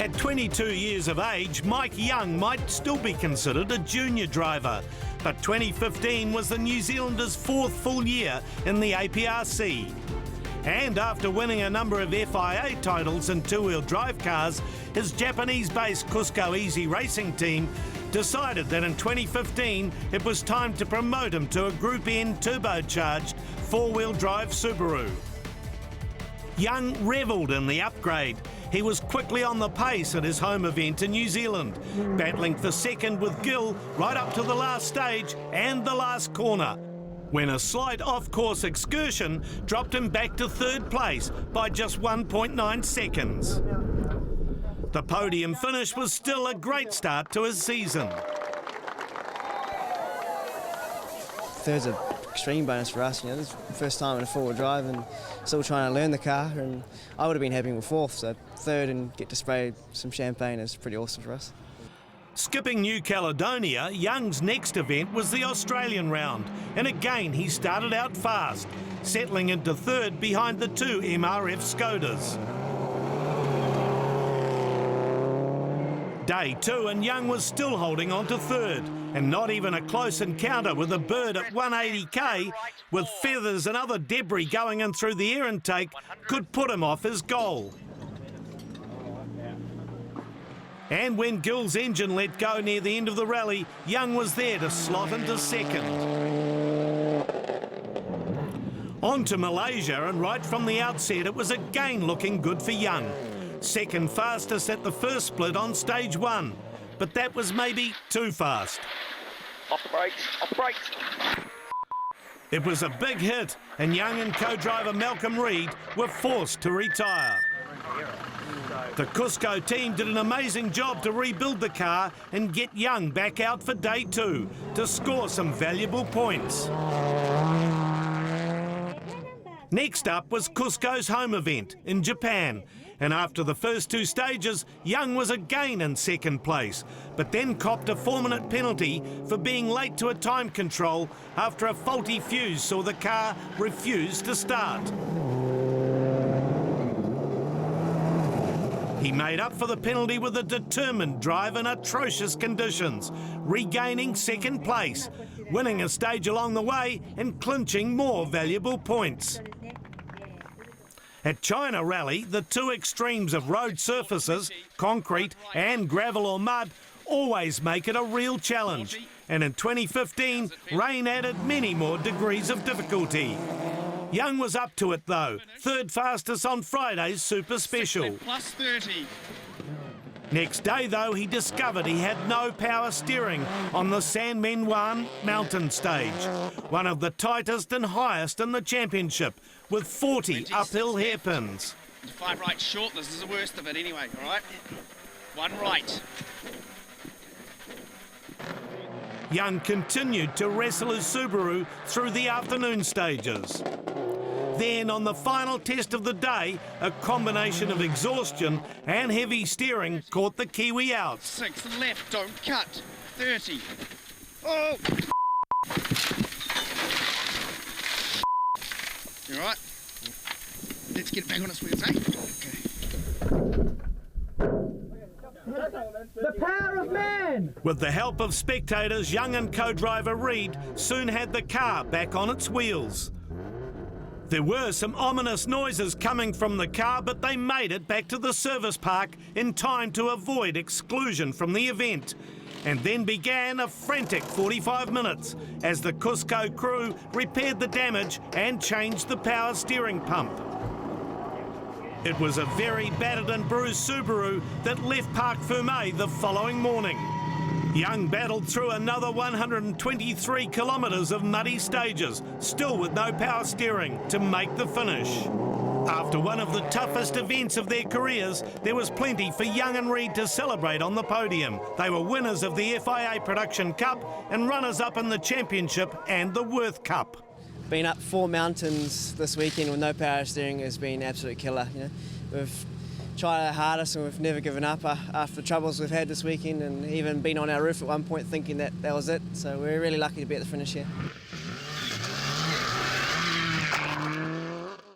At 22 years of age, Mike Young might still be considered a junior driver, but 2015 was the New Zealander's fourth full year in the APRC. And after winning a number of FIA titles in two-wheel drive cars, his Japanese-based CUSCO Easy Racing team decided that in 2015 it was time to promote him to a Group N turbocharged four-wheel drive Subaru. Young revelled in the upgrade. He was quickly on the pace at his home event in New Zealand, battling for second with Gill right up to the last stage and the last corner, when a slight off-course excursion dropped him back to third place by just 1.9 seconds. The podium finish was still a great start to his season. Third's an extreme bonus for us. This is the first time in a four-wheel drive and still trying to learn the car, and I would have been happy with fourth, so third and get to spray some champagne is pretty awesome for us. Skipping New Caledonia, Young's next event was the Australian round, and again he started out fast, settling into third behind the two MRF Skodas. Day two, and Young was still holding on to third, and not even a close encounter with a bird at 180k, with feathers and other debris going in through the air intake, could put him off his goal. And when Gill's engine let go near the end of the rally, Young was there to slot into second. On to Malaysia, and right from the outset it was again looking good for Young. Second fastest at the first split on stage one, but that was maybe too fast. Off the brakes, off the brakes. It was a big hit, and Young and co-driver Malcolm Reed were forced to retire. The CUSCO team did an amazing job to rebuild the car and get Young back out for day two to score some valuable points. Next up was CUSCO's home event in Japan, and after the first two stages, Young was again in second place, but then copped a 4-minute penalty for being late to a time control after a faulty fuse saw the car refuse to start. He made up for the penalty with a determined drive in atrocious conditions, regaining second place, winning a stage along the way and clinching more valuable points. At China Rally, the two extremes of road surfaces, concrete and gravel or mud, always make it a real challenge. And in 2015, rain added many more degrees of difficulty. Young was up to it though, third fastest on Friday's Super Special. Plus 30. Next day though, he discovered he had no power steering on the San Menuan mountain stage, one of the tightest and highest in the championship, with 40 uphill hairpins. 5 right short, this is the worst of it anyway, all right? 1 right. Young continued to wrestle his Subaru through the afternoon stages. Then, on the final test of the day, a combination of exhaustion and heavy steering caught the Kiwi out. 6 left, don't cut. 30. Oh! You all right? Let's get back on its wheels, eh? The power of man! With the help of spectators, Young and co-driver Reed soon had the car back on its wheels. There were some ominous noises coming from the car, but they made it back to the service park in time to avoid exclusion from the event. And then began a frantic 45 minutes as the CUSCO crew repaired the damage and changed the power steering pump. It was a very battered and bruised Subaru that left Parc Fermé the following morning. Young battled through another 123 kilometres of muddy stages, still with no power steering, to make the finish. After one of the toughest events of their careers, there was plenty for Young and Reed to celebrate on the podium. They were winners of the FIA Production Cup and runners-up in the Championship and the Worth Cup. Been up 4 mountains this weekend with no power steering has been absolute killer. We've tried our hardest and we've never given up after the troubles we've had this weekend, and even been on our roof at one point thinking that was it. So we're really lucky to be at the finish here.